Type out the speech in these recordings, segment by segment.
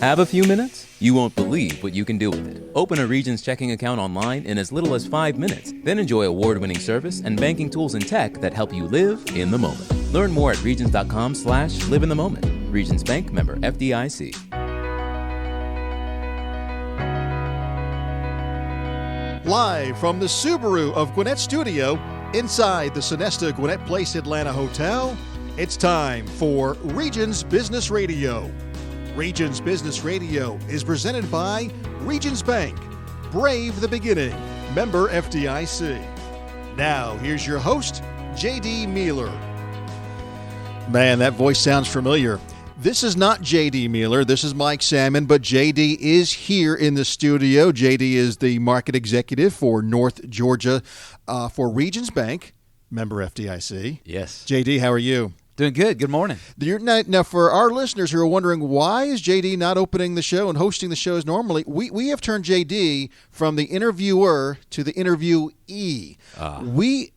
Have a few minutes? You won't believe what you can do with it. Open a Regions checking account online in as little as 5 minutes. Then enjoy award-winning service and banking tools and tech that help you live in the moment. Learn more at regions.com/live in the moment. Regions Bank, member FDIC. Live from the Subaru of Gwinnett Studio, inside the Sonesta Gwinnett Place Atlanta Hotel, it's time for Regions Business Radio. Regions Business Radio is presented by Regions Bank. Brave the beginning. Member FDIC. Now, here's your host, J.D. Mealer. Man, that voice sounds familiar. This is not J.D. Mealer. This is Mike Salmon, but J.D. is here in the studio. J.D. is the market executive for North Georgia for Regions Bank, member FDIC. Yes. J.D., how are you? Doing good. Good morning. Now, for our listeners who are wondering why is J.D. not opening the show and hosting the show as normally, we have turned J.D. from the interviewer to the interviewee. We,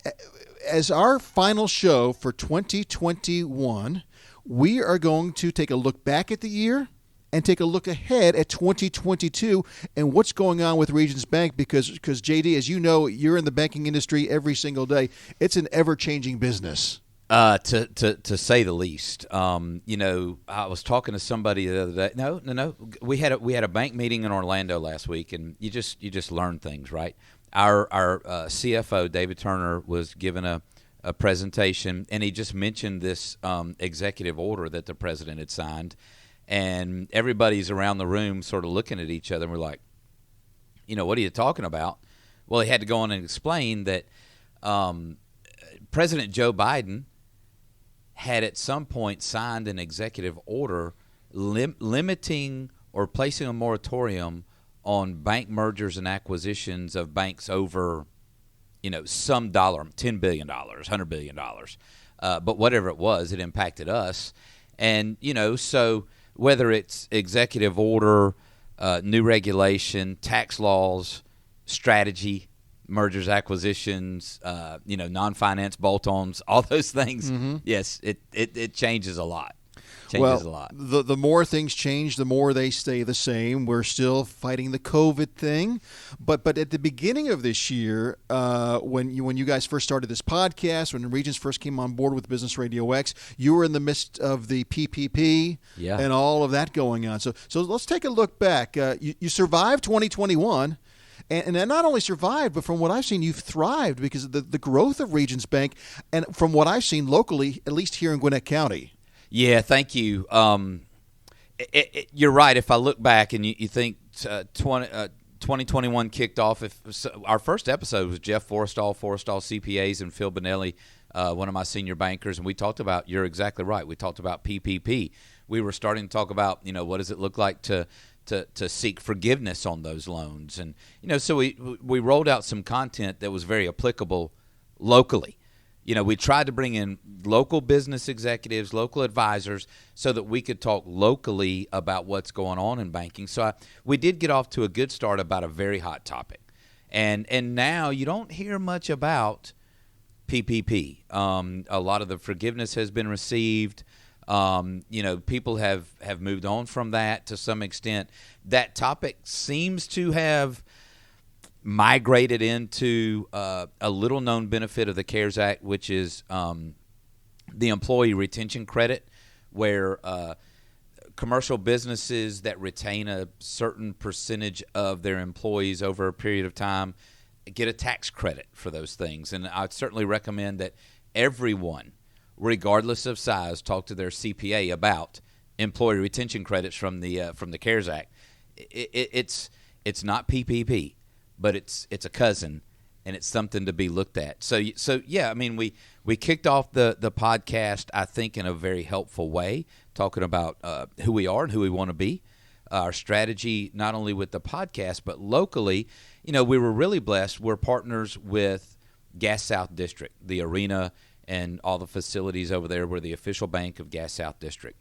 as our final show for 2021, we are going to take a look back at the year and take a look ahead at 2022 and what's going on with Regions Bank because J.D., as you know, you're in the banking industry every single day. It's an ever-changing business. To say the least. I was talking to somebody the other day. No. We had a bank meeting in Orlando last week, and you just learn things, right? Our CFO David Turner was given a presentation, and he just mentioned this executive order that the president had signed, and everybody's around the room sort of looking at each other, and we're like, what are you talking about? Well, he had to go on and explain that President Joe Biden had at some point signed an executive order limiting or placing a moratorium on bank mergers and acquisitions of banks over, some dollar, $10 billion, $100 billion. But whatever it was, it impacted us. And, so whether it's executive order, new regulation, tax laws, strategy, mergers, acquisitions, non-finance bolt-ons, all those things. Mm-hmm. Yes, it changes a lot. The more things change, the more they stay the same. We're still fighting the COVID thing, but at the beginning of this year, when you guys first started this podcast, when Regions first came on board with Business RadioX, you were in the midst of the PPP and all of that going on. So let's take a look back. You survived 2021. And not only survived, but from what I've seen, you've thrived because of the growth of Regions Bank, and from what I've seen locally, at least here in Gwinnett County. Yeah, thank you. You're right. If I look back and you think 2021 kicked off, our first episode was Jeff Forrestal CPAs, and Phil Benelli, one of my senior bankers, and we talked about, you're exactly right, we talked about PPP. We were starting to talk about, what does it look like to seek forgiveness on those loans. And, so we rolled out some content that was very applicable locally. We tried to bring in local business executives, local advisors, so that we could talk locally about what's going on in banking. So we did get off to a good start about a very hot topic. And now you don't hear much about PPP. A lot of the forgiveness has been received. People have moved on from that to some extent. That topic seems to have migrated into a little-known benefit of the CARES Act, which is the employee retention credit, where commercial businesses that retain a certain percentage of their employees over a period of time get a tax credit for those things. And I'd certainly recommend that everyone, regardless of size, talk to their CPA about employee retention credits from the CARES Act. It's not PPP, but it's a cousin, and it's something to be looked at. So yeah, I mean, we kicked off the podcast, I think, in a very helpful way, talking about who we are and who we want to be, our strategy, not only with the podcast, but locally. We were really blessed. We're partners with Gas South District, the arena, and all the facilities over there. We're the official bank of Gas South District.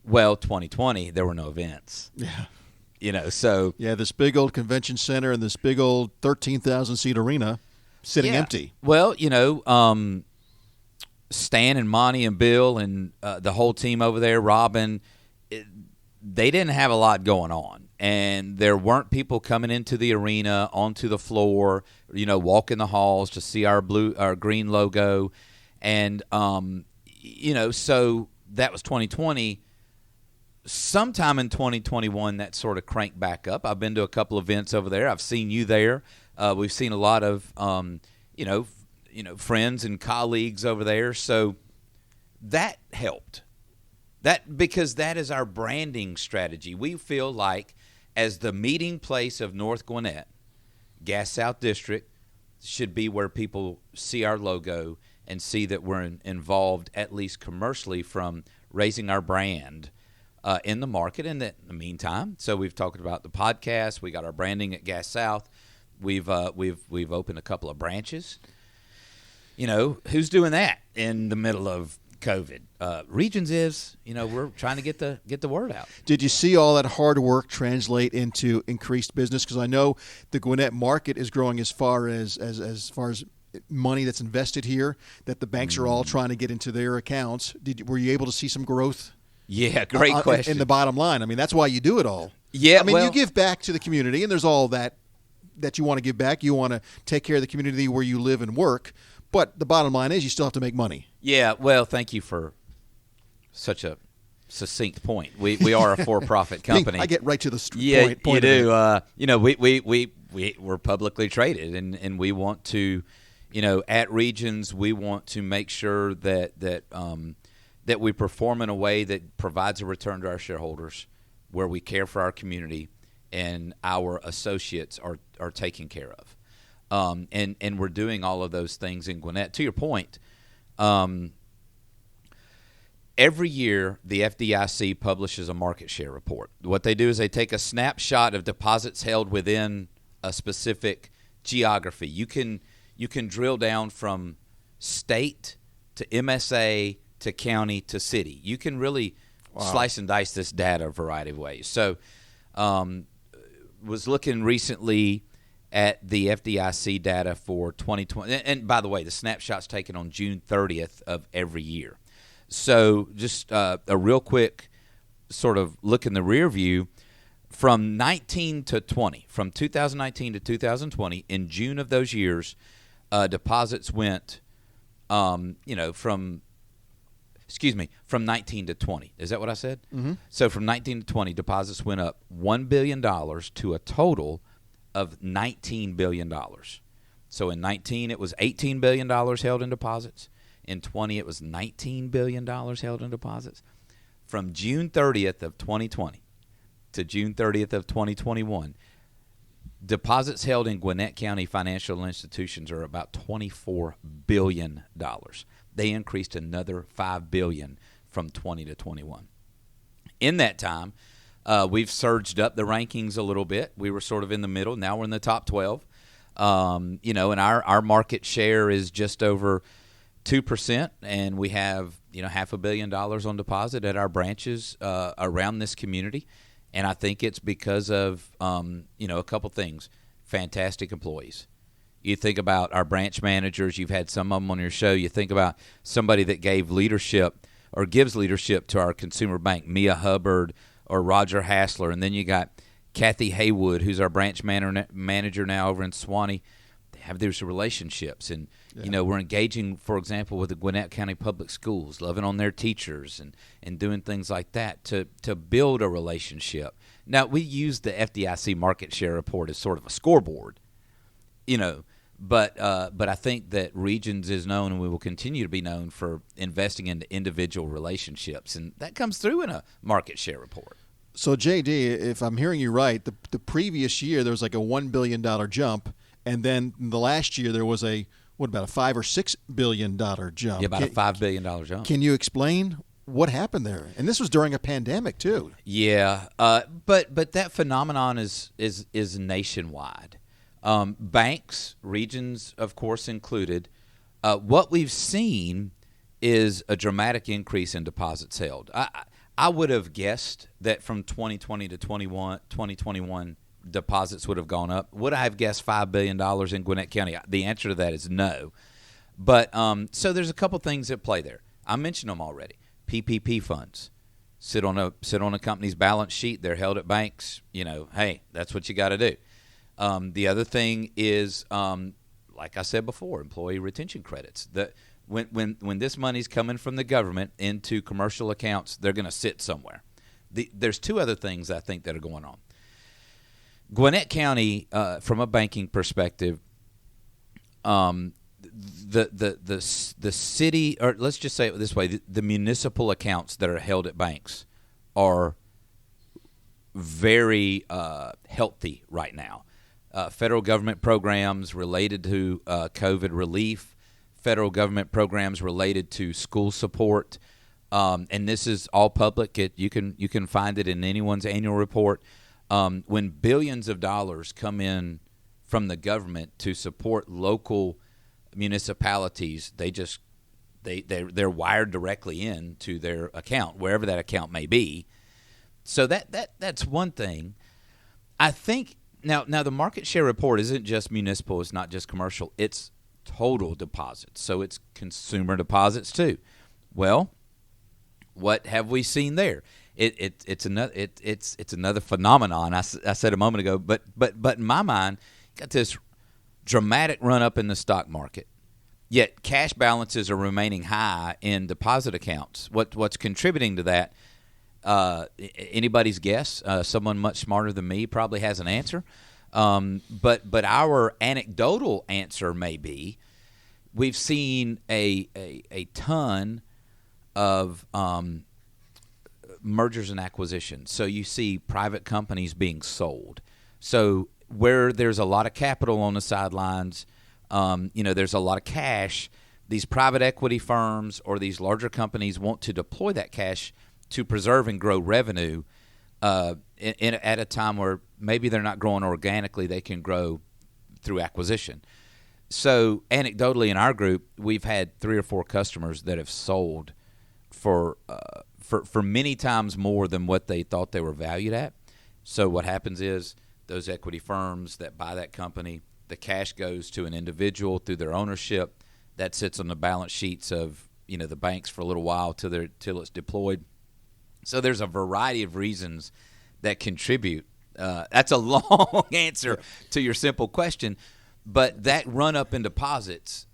Well, 2020, there were no events. Yeah. So. Yeah, this big old convention center and this big old 13,000-seat arena sitting empty. Well, Stan and Monty and Bill and the whole team over there, Robin, they didn't have a lot going on, and there weren't people coming into the arena, onto the floor, walking the halls to see our green logo, and so that was 2020. Sometime in 2021, that sort of cranked back up. I've been to a couple events over there. I've seen you there. We've seen a lot of friends and colleagues over there. So that helped. Because that is our branding strategy. We feel like as the meeting place of North Gwinnett, Gas South District should be where people see our logo and see that we're involved, at least commercially, from raising our brand in the market. And in the meantime, so we've talked about the podcast. We got our branding at Gas South. We've opened a couple of branches. Who's doing that in the middle of COVID? Regions is, we're trying to get the word out. Did you see all that hard work translate into increased business? Because I know the Gwinnett market is growing as far as money that's invested here, that the banks are all trying to get into their accounts. Were you able to see some growth? Yeah, great question. In the bottom line, I mean, that's why you do it all. Yeah, you give back to the community, and there's all that you want to give back. You want to take care of the community where you live and work. But the bottom line is you still have to make money. Yeah, well, thank you for such a succinct point. We are a for-profit company. I get right to the point. You do. We're publicly traded, and we want to, at Regions, we want to make sure that we perform in a way that provides a return to our shareholders, where we care for our community and our associates are taken care of. And we're doing all of those things in Gwinnett. To your point, every year the FDIC publishes a market share report. What they do is they take a snapshot of deposits held within a specific geography. You can drill down from state to MSA to county to city. You can really slice and dice this data a variety of ways. So was looking recently at the FDIC data for 2020. And by the way, the snapshot's taken on June 30th of every year. So just a real quick sort of look in the rear view. From 19 to 20, from 2019 to 2020, in June of those years, deposits went, from 19 to 20. Is that what I said? Mm-hmm. So from 19 to 20, deposits went up $1 billion to a total of $19 billion. So in 19, it was $18 billion held in deposits. In 20, it was $19 billion held in deposits. From June 30th of 2020 to June 30th of 2021, deposits held in Gwinnett County financial institutions are about $24 billion. They increased another $5 billion from 20 to 21. In that time, we've surged up the rankings a little bit. We were sort of in the middle. Now we're in the top 12. And our market share is just over 2%, and we have $500 million on deposit at our branches around this community. And I think it's because of a couple things. Fantastic employees. You think about our branch managers. You've had some of them on your show. You think about somebody that gave leadership or gives leadership to our consumer bank, Mia Hubbard or Roger Hassler. And then you got Kathy Haywood, who's our branch manager now over in Swanee. They have these relationships. And, we're engaging, for example, with the Gwinnett County Public Schools, loving on their teachers and doing things like that to build a relationship. Now, we use the FDIC market share report as sort of a scoreboard, but I think that Regions is known, and we will continue to be known for investing into individual relationships, and that comes through in a market share report. So, JD, if I'm hearing you right, the previous year there was like a $1 billion jump, and then the last year there was about a $5 or $6 billion jump? Yeah, about a $5 billion jump. Can you explain what happened there? And this was during a pandemic too. Yeah, but that phenomenon is nationwide. Banks, Regions, of course, included. What we've seen is a dramatic increase in deposits held. I would have guessed that from 2020 to 2021, deposits would have gone up. Would I have guessed $5 billion in Gwinnett County? The answer to that is no. But so there's a couple things at play there. I mentioned them already. PPP funds. sit on a company's balance sheet. They're held at banks. Hey, that's what you got to do. The other thing is, like I said before, employee retention credits. When this money's coming from the government into commercial accounts, they're going to sit somewhere. There's two other things I think that are going on. Gwinnett County, from a banking perspective, the city, or let's just say it this way, the municipal accounts that are held at banks are very healthy right now. Federal government programs related to COVID relief, federal government programs related to school support, and this is all public. You can find it in anyone's annual report. When billions of dollars come in from the government to support local municipalities, they're wired directly into their account, wherever that account may be. So that's one thing. I think now the market share report isn't just municipal, it's not just commercial, it's total deposits. So it's consumer deposits too. Well, what have we seen there? It's another phenomenon. I said a moment ago, but in my mind, got this dramatic run up in the stock market. Yet cash balances are remaining high in deposit accounts. What's contributing to that? Anybody's guess? Someone much smarter than me probably has an answer. But our anecdotal answer may be we've seen a ton of mergers and acquisitions. So you see private companies being sold. So where there's a lot of capital on the sidelines, there's a lot of cash, these private equity firms or these larger companies want to deploy that cash to preserve and grow revenue at a time where maybe they're not growing organically, they can grow through acquisition. So anecdotally in our group, we've had 3 or 4 customers that have sold for many times more than what they thought they were valued at. So what happens is those equity firms that buy that company, the cash goes to an individual through their ownership. That sits on the balance sheets of the banks for a little while till it's deployed. So there's a variety of reasons that contribute. That's a long answer to your simple question, but that run up in deposits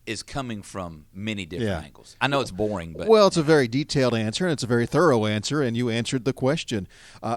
is coming from many different angles. I know it's boring, but well, it's a very detailed answer, and it's a very thorough answer, and you answered the question.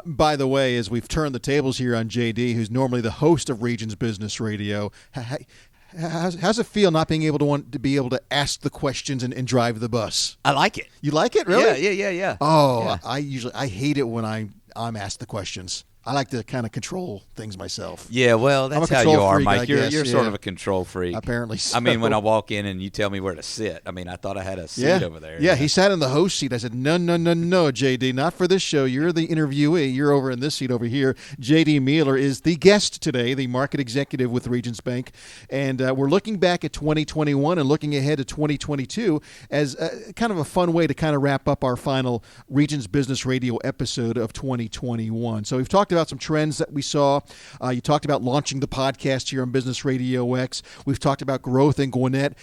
By the way, as we've turned the tables here on JD, who's normally the host of Regions Business Radio, how's it feel not being able to be able to ask the questions and drive the bus? I like it. You like it, really? Yeah. Oh, yeah. I hate it when I'm asked the questions. I like to kind of control things myself. Yeah, well, that's how you are, Mike. You're sort of a control freak. Apparently so. I mean, when I walk in and you tell me where to sit, I thought I had a seat over there. Yeah, he sat in the host seat. I said, no, JD, not for this show. You're the interviewee. You're over in this seat over here. JD Mueller is the guest today, the market executive with Regions Bank. And we're looking back at 2021 and looking ahead to 2022 as kind of a fun way to kind of wrap up our final Regions Business Radio episode of 2021. So we've talked about some trends that we saw. You talked about launching the podcast here on Business RadioX. We've talked about growth in Gwinnett.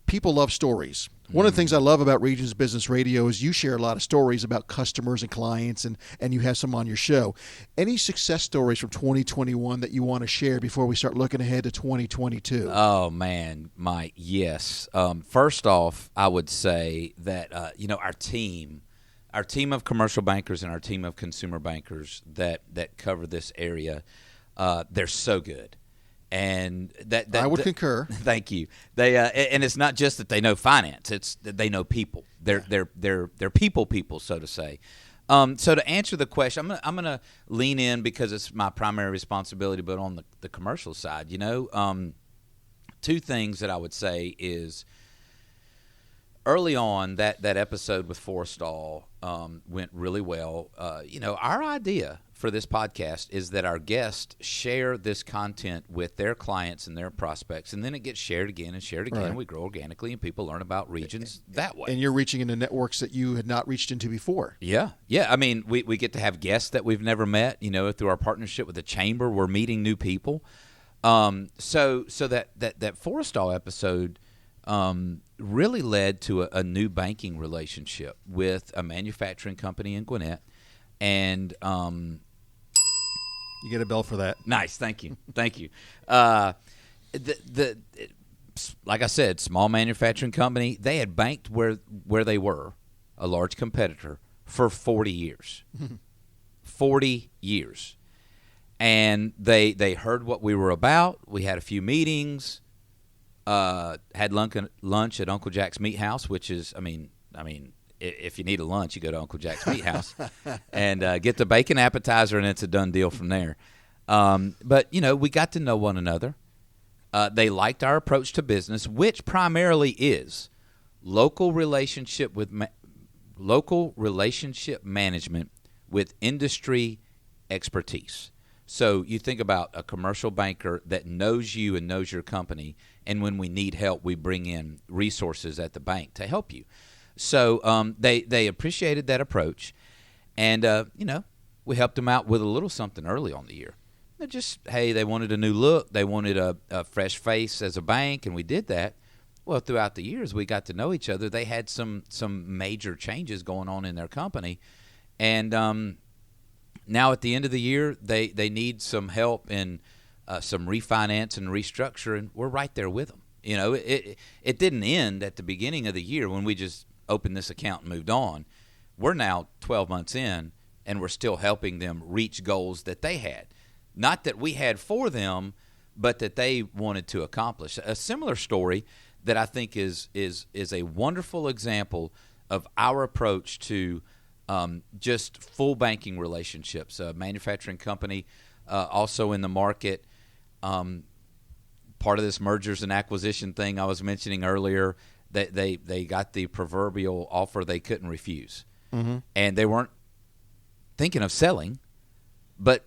People love stories. One of the things I love about Regions Business Radio is you share a lot of stories about customers and clients, and you have some on your show. Any success stories from 2021 that you want to share before we start looking ahead to 2022? Oh, man, Mike, yes. First off, I would say that, our team of commercial bankers and our team of consumer bankers that cover this area, they're so good. And that I would concur. Thank you. They and it's not just that they know finance; it's that they know people. They're people, so to say. So to answer the question, I'm gonna lean in because it's my primary responsibility. But on the commercial side, two things that I would say is early on that episode with Forrestal went really well. Our idea for this podcast is that our guests share this content with their clients and their prospects, and then it gets shared again and shared again. Right. And we grow organically, and people learn about Regions that way. And you're reaching into networks that you had not reached into before. Yeah. I mean, we get to have guests that we've never met. Through our partnership with the Chamber, we're meeting new people. So that Forrestal episode really led to a new banking relationship with a manufacturing company in Gwinnett. And You get a bell for that. nice, thank you. Like I said, small manufacturing company. They had banked where they were, a large competitor, for 40 years. 40 years. And they heard what we were about. We had a few meetings. Had lunch at Uncle Jack's Meat House, which is, I mean, if you need a lunch, you go to Uncle Jack's Meat House and get the bacon appetizer, and it's a done deal from there. But we got to know one another. They liked our approach to business, which primarily is local relationship management with industry expertise. So you think about a commercial banker that knows you and knows your company, and when we need help, we bring in resources at the bank to help you. So they appreciated that approach, and we helped them out with a little something early on the year. They wanted a new look, they wanted a fresh face as a bank, and we did that. Well, throughout the years, we got to know each other. They had some major changes going on in their company, and now at the end of the year, they need some help in some refinance and restructure, and we're right there with them. It didn't end at the beginning of the year when we just opened this account and moved on. We're now 12 months in, and we're still helping them reach goals that they had. Not that we had for them, but that they wanted to accomplish. A similar story that I think is a wonderful example of our approach to just full banking relationships. A manufacturing company also in the market. Part of this mergers and acquisition thing I was mentioning earlier, that they got the proverbial offer they couldn't refuse. Mm-hmm. And they weren't thinking of selling, but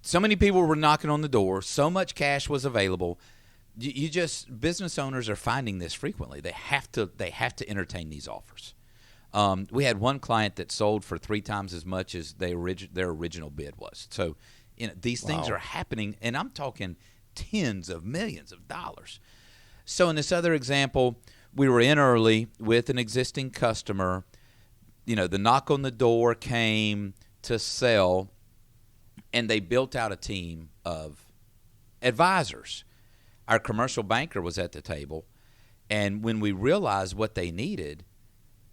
so many people were knocking on the door. So much cash was available. Business owners are finding this frequently. They have to entertain these offers. We had one client that sold for 3 times as much as their original bid was. So, these things are happening, and I'm talking tens of millions of dollars. So in this other example, we were in early with an existing customer. The knock on the door came to sell, and they built out a team of advisors. Our commercial banker was at the table, and when we realized what they needed,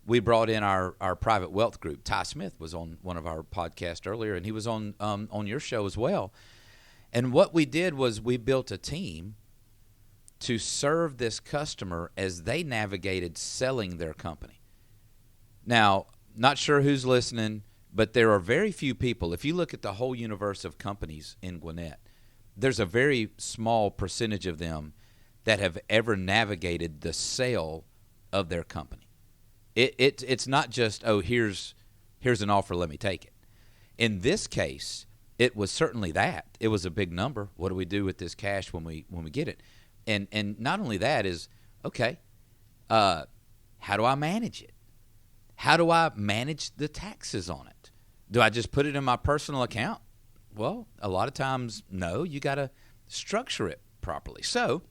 we brought in our private wealth group. Ty Smith was on one of our podcasts earlier, and he was on your show as well. And what we did was we built a team to serve this customer as they navigated selling their company. Now, not sure who's listening, but there are very few people. If you look at the whole universe of companies in Gwinnett, there's a very small percentage of them that have ever navigated the sale of their company. It's not just, here's an offer, let me take it. In this case, it was certainly that. It was a big number. What do we do with this cash when we get it? And not only that is, how do I manage it? How do I manage the taxes on it? Do I just put it in my personal account? Well, a lot of times, no. You got to structure it properly. So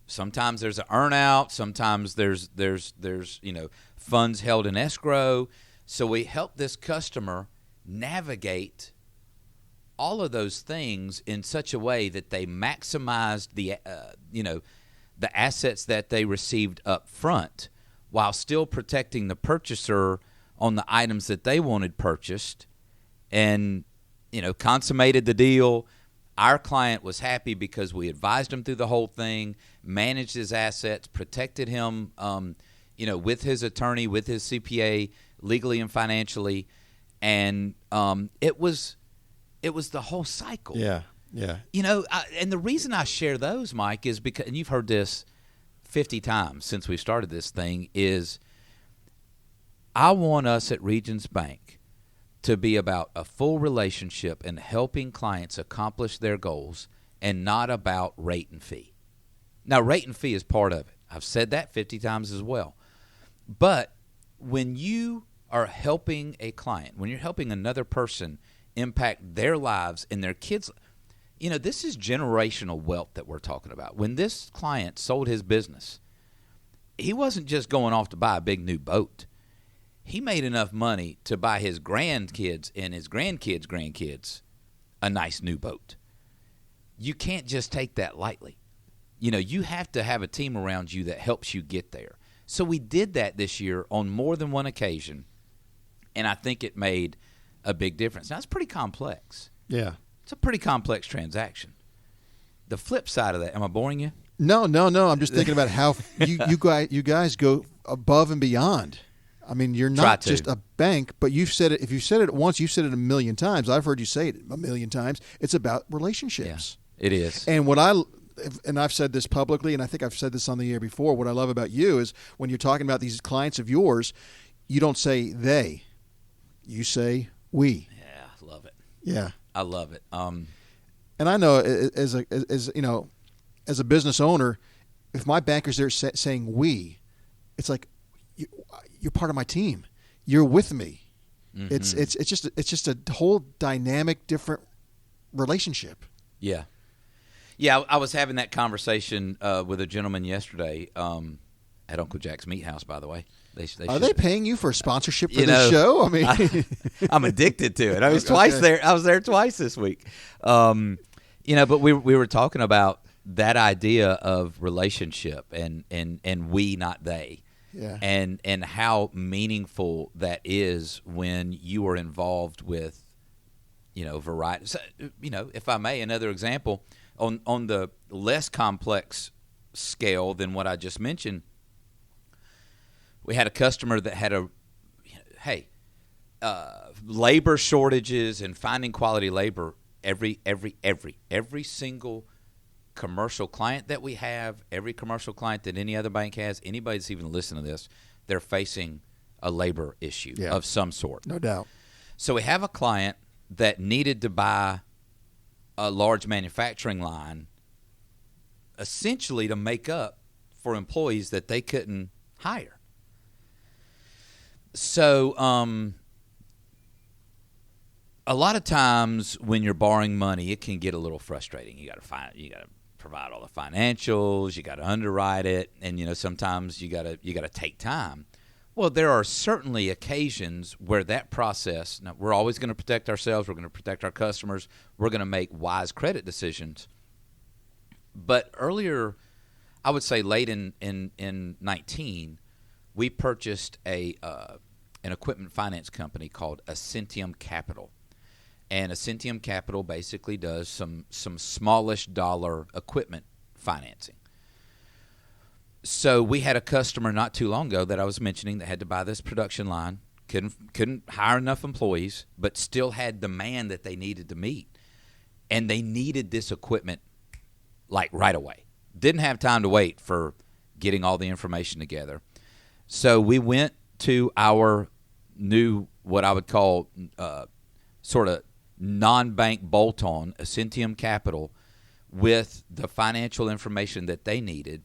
sometimes there's an earn-out. Sometimes there's funds held in escrow. So we help this customer navigate all of those things in such a way that they maximized the assets that they received up front, while still protecting the purchaser on the items that they wanted purchased, and consummated the deal. Our client was happy because we advised him through the whole thing, managed his assets, protected him, with his attorney, with his CPA, legally and financially, and it was the whole cycle. Yeah. And the reason I share those, Mike, is because, and you've heard this 50 times since we started this thing, is I want us at Regions Bank to be about a full relationship and helping clients accomplish their goals, and not about rate and fee. Now, rate and fee is part of it. I've said that 50 times as well. But when you are helping a client, when you're helping another person impact their lives and their kids, this is generational wealth that we're talking about. When this client sold his business, he wasn't just going off to buy a big new boat. He made enough money to buy his grandkids and his grandkids' a nice new boat. You can't just take that lightly. You have to have a team around you that helps you get there. So we did that this year on more than one occasion, and I think it made a big difference. Now, it's pretty complex. Yeah. It's a pretty complex transaction. The flip side of that, am I boring you? No. I'm just thinking about how you guys go above and beyond. I mean, you're not just a bank, but you've said it. If you said it once, you've said it a million times. I've heard you say it a million times. It's about relationships. Yeah, it is. And I've said this publicly, and I think I've said this on the air before. What I love about you is when you're talking about these clients of yours, you don't say they, you say we. Yeah, I love it. Yeah, I love it. And I know as a business owner, if my bankers are saying we, it's like you're part of my team. You're with me. Mm-hmm. It's just a whole dynamic, different relationship. Yeah. Yeah, I was having that conversation with a gentleman yesterday at Uncle Jack's Meat House, by the way. Are they paying you for a sponsorship for this show? I mean, I'm addicted to it. I was twice there. I was there twice this week. But we were talking about that idea of relationship and we, not they. Yeah. And how meaningful that is when you are involved with, variety. So, if I may, another example on the less complex scale than what I just mentioned, we had a customer that had labor shortages and finding quality labor. Every single commercial client that we have, every commercial client that any other bank has, anybody that's even listening to this, they're facing a labor issue of some sort. No doubt. So we have a client that needed to buy a large manufacturing line essentially to make up for employees that they couldn't hire. So a lot of times when you're borrowing money, it can get a little frustrating. You got to provide all the financials, you got to underwrite it, and sometimes you got to take time. Well, there are certainly occasions where that process. Now, we're always going to protect ourselves. We're going to protect our customers. We're going to make wise credit decisions. But earlier, I would say late in 19, we purchased an equipment finance company called Ascentium Capital. And Ascentium Capital basically does some smallish dollar equipment financing. So we had a customer not too long ago that I was mentioning that had to buy this production line, couldn't hire enough employees, but still had demand that they needed to meet. And they needed this equipment like right away. Didn't have time to wait for getting all the information together. So we went to our new, what I would call sort of non-bank bolt-on, Ascentium Capital, with the financial information that they needed.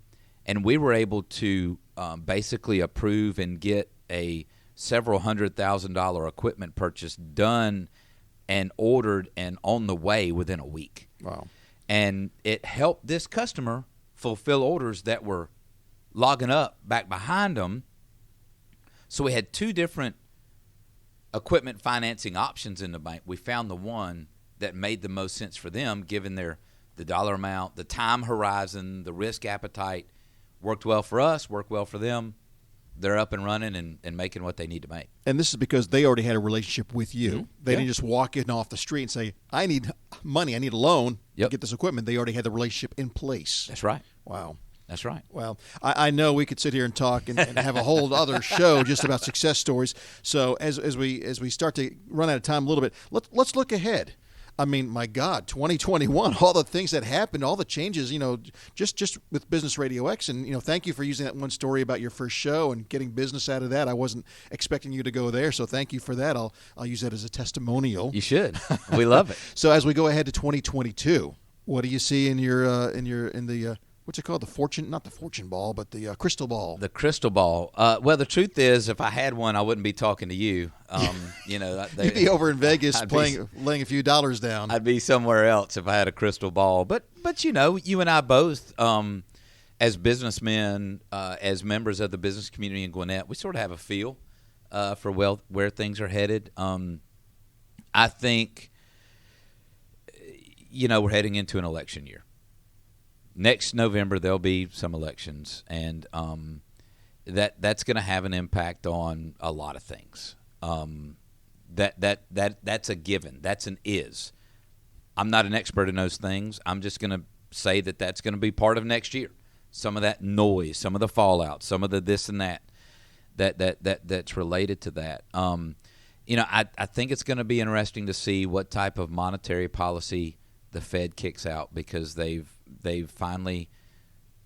And we were able to basically approve and get a several $100,000 equipment purchase done and ordered and on the way within a week. Wow. And it helped this customer fulfill orders that were logging up back behind them. So we had two different equipment financing options in the bank. We found the one that made the most sense for them, given the dollar amount, the time horizon, the risk appetite. Worked well for us, worked well for them. They're up and running and making what they need to make. And this is because they already had a relationship with you. Mm-hmm. They didn't just walk in off the street and say, I need money, I need a loan to get this equipment. They already had the relationship in place. That's right. Wow. That's right. Well, I know we could sit here and talk and have a whole other show just about success stories. So as we start to run out of time a little bit, let's look ahead. I mean, my God, 2021, all the things that happened, all the changes, just with Business RadioX. And, thank you for using that one story about your first show and getting business out of that. I wasn't expecting you to go there, so thank you for that. I'll use that as a testimonial. You should. We love it. So as we go ahead to 2022, what do you see in the what's it called? Not the fortune ball, but the crystal ball. The crystal ball. Well, the truth is, if I had one, I wouldn't be talking to you. You'd be over in Vegas laying a few dollars down. I'd be somewhere else if I had a crystal ball. But you and I both, as businessmen, as members of the business community in Gwinnett, we sort of have a feel for where things are headed. I think, we're heading into an election year. Next November, there'll be some elections, and that's going to have an impact on a lot of things. That's a given. That's an is. I'm not an expert in those things. I'm just going to say that's going to be part of next year. Some of that noise, some of the fallout, some of the this and that's related to that. I think it's going to be interesting to see what type of monetary policy the Fed kicks out, because they've finally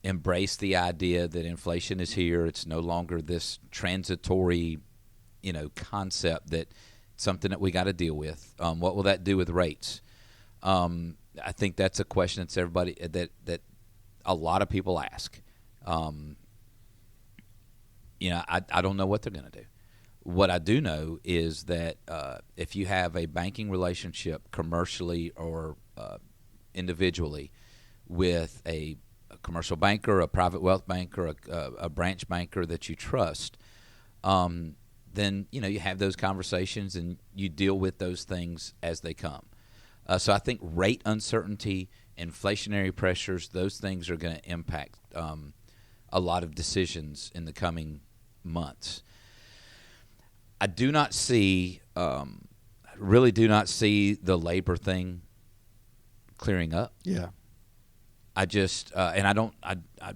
embraced the idea that inflation is here. It's no longer this transitory, concept that something that we got to deal with. What will that do with rates? I think that's a question that's everybody that a lot of people ask. I don't know what they're going to do. What I do know is that if you have a banking relationship commercially or individually with a commercial banker, a private wealth banker, a branch banker that you trust, then you have those conversations and you deal with those things as they come. So I think rate uncertainty, inflationary pressures, those things are going to impact a lot of decisions in the coming months. I really do not see the labor thing clearing up. Yeah. I just and I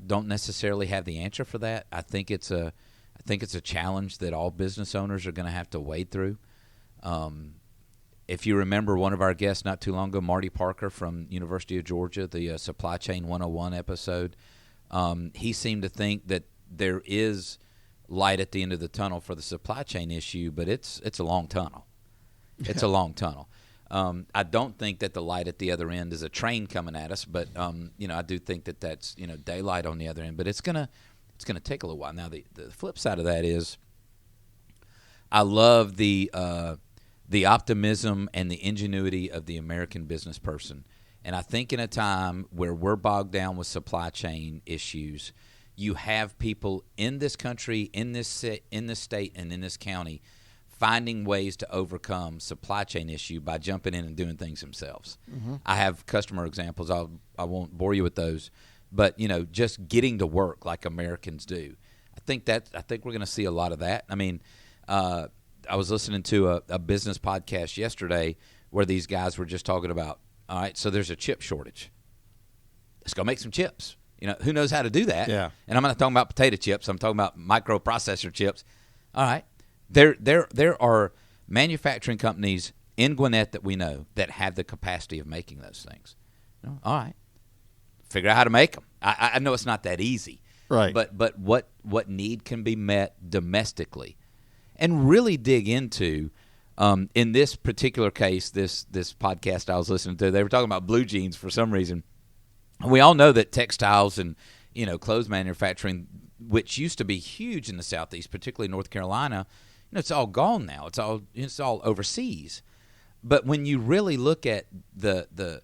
don't necessarily have the answer for that. I think it's a challenge that all business owners are going to have to wade through. If you remember one of our guests not too long ago, Marty Parker from University of Georgia, the Supply Chain 101 episode, he seemed to think that there is light at the end of the tunnel for the supply chain issue, but it's a long tunnel. It's a long tunnel. I don't think that the light at the other end is a train coming at us, but I do think that that's daylight on the other end. But it's gonna take a little while. Now the flip side of that is, I love the optimism and the ingenuity of the American business person, and I think in a time where we're bogged down with supply chain issues, you have people in this country, in this state, and in this county finding ways to overcome supply chain issue by jumping in and doing things themselves. Mm-hmm. I have customer examples. I won't bore you with those, but just getting to work like Americans do. I think we're going to see a lot of that. I mean, I was listening to a business podcast yesterday where these guys were just talking about, all right, so there's a chip shortage. Let's go make some chips. Who knows how to do that? Yeah. And I'm not talking about potato chips. I'm talking about microprocessor chips. All right. There are manufacturing companies in Gwinnett that we know that have the capacity of making those things. All right. Figure out how to make them. I know it's not that easy. Right. But what need can be met domestically, and really dig into. In this particular case, this podcast I was listening to, they were talking about blue jeans for some reason. We all know that textiles and clothes manufacturing, which used to be huge in the Southeast, particularly North Carolina, it's all gone now. It's all overseas. But when you really look at the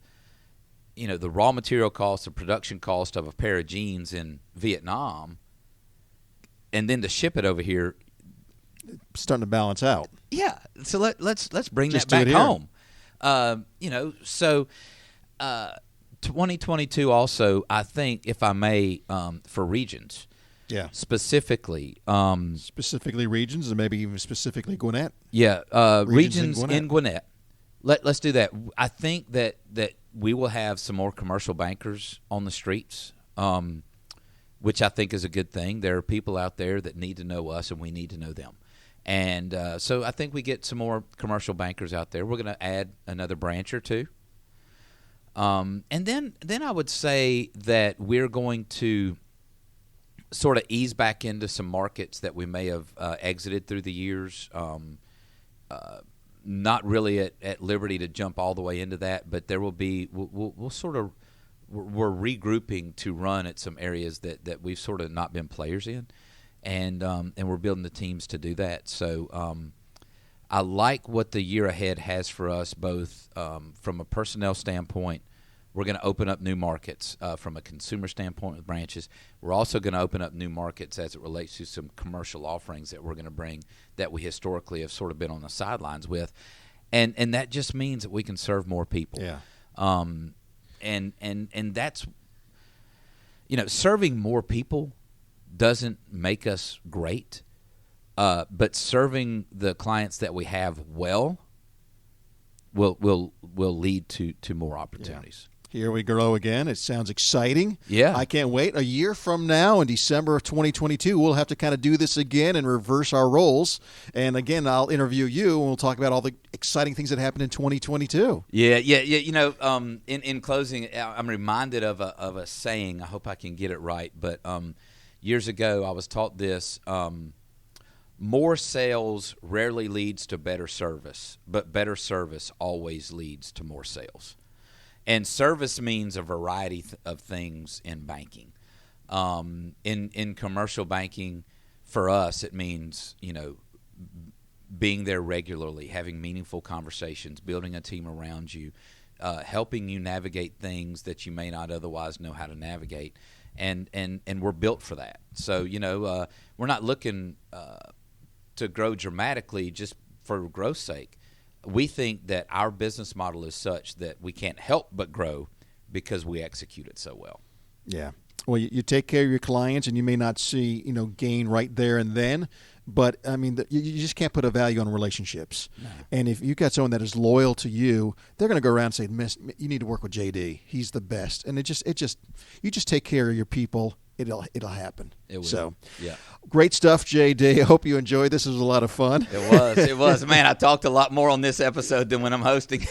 raw material cost, the production cost of a pair of jeans in Vietnam, and then to ship it over here, it's starting to balance out. Yeah. So let's bring Just that back do it here. home. So 2022 also, I think, if I may, for regions. Yeah. Specifically. Specifically regions, and maybe even specifically Gwinnett. Yeah. Regions in Gwinnett. Let's do that. I think that we will have some more commercial bankers on the streets, which I think is a good thing. There are people out there that need to know us, and we need to know them. And so I think we get some more commercial bankers out there. We're going to add another branch or two. And then I would say that we're going to sort of ease back into some markets that we may have exited through the years. Not really at liberty to jump all the way into that, but there will be we're regrouping to run at some areas that we've sort of not been players in, and we're building the teams to do that. So I like what the year ahead has for us, both from a personnel standpoint, We're going to open up new markets from a consumer standpoint with branches. We're also going to open up new markets as it relates to some commercial offerings that we're going to bring that we historically have sort of been on the sidelines with. And that just means that we can serve more people. Yeah. And that's, serving more people doesn't make us great, but serving the clients that we have well will lead to more opportunities. Here we go again. It sounds exciting. Yeah. I can't wait. A year from now, in December of 2022, we'll have to kind of do this again and reverse our roles. And again, I'll interview you, and we'll talk about all the exciting things that happened in 2022. Yeah. In closing, I'm reminded of a saying. I hope I can get it right. But years ago, I was taught this. More sales rarely leads to better service, but better service always leads to more sales. And service means a variety of things in banking. In commercial banking, for us, it means, being there regularly, having meaningful conversations, building a team around you, helping you navigate things that you may not otherwise know how to navigate. And we're built for that. So, we're not looking to grow dramatically just for growth's sake. We think that our business model is such that we can't help but grow because we execute it so well. Yeah. Well, you take care of your clients, and you may not see, gain right there and then, but I mean, you just can't put a value on relationships. No. And if you got someone that is loyal to you, they're going to go around and say, "Miss, you need to work with JD. He's the best." And you just take care of your people. It'll happen. It will. So, yeah. Great stuff, JD. I hope you enjoyed this. It was a lot of fun. It was. Man, I talked a lot more on this episode than when I'm hosting.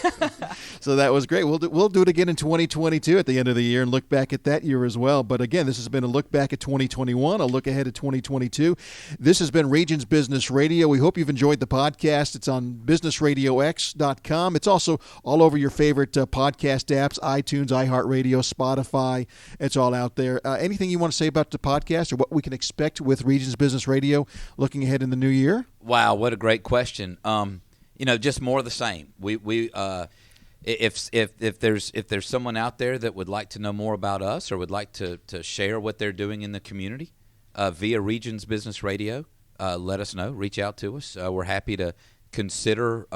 So that was great. We'll do it again in 2022 at the end of the year and look back at that year as well. But again, this has been a look back at 2021, a look ahead at 2022. This has been Regions Business Radio. We hope you've enjoyed the podcast. It's on businessradiox.com. It's also all over your favorite podcast apps, iTunes, iHeartRadio, Spotify. It's all out there. Anything you want to say about the podcast or what we can expect with Regions Business Radio looking ahead in the new year? Wow, what a great question. Just more of the same. If there's someone out there that would like to know more about us or would like to share what they're doing in the community via Regions Business Radio, let us know. Reach out to us. We're happy to consider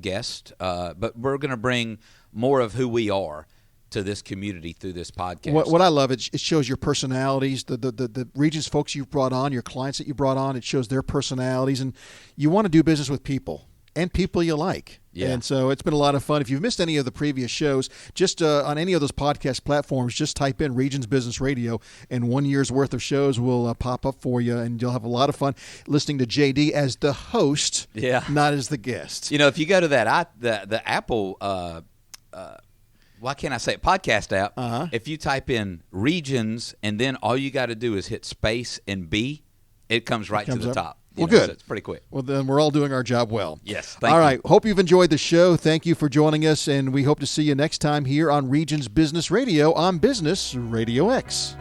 guests, but we're going to bring more of who we are to this community through this podcast. What I love, it shows your personalities, the Regions folks you've brought on, your clients that you brought on. It shows their personalities, and you want to do business with people and people you like. Yeah. And so it's been a lot of fun. If you've missed any of the previous shows, just on any of those podcast platforms, just type in Regions Business Radio, and 1 year's worth of shows will pop up for you, and you'll have a lot of fun listening to JD as the host, not as the guest. If you go to that the Apple why can't I say it? Podcast app. If you type in Regions and then all you got to do is hit space and B, it comes right to the top. Well, good. So it's pretty quick. Well, then we're all doing our job well. Yes. Thank you. All right. Hope you've enjoyed the show. Thank you for joining us, and we hope to see you next time here on Regions Business Radio on Business Radio X.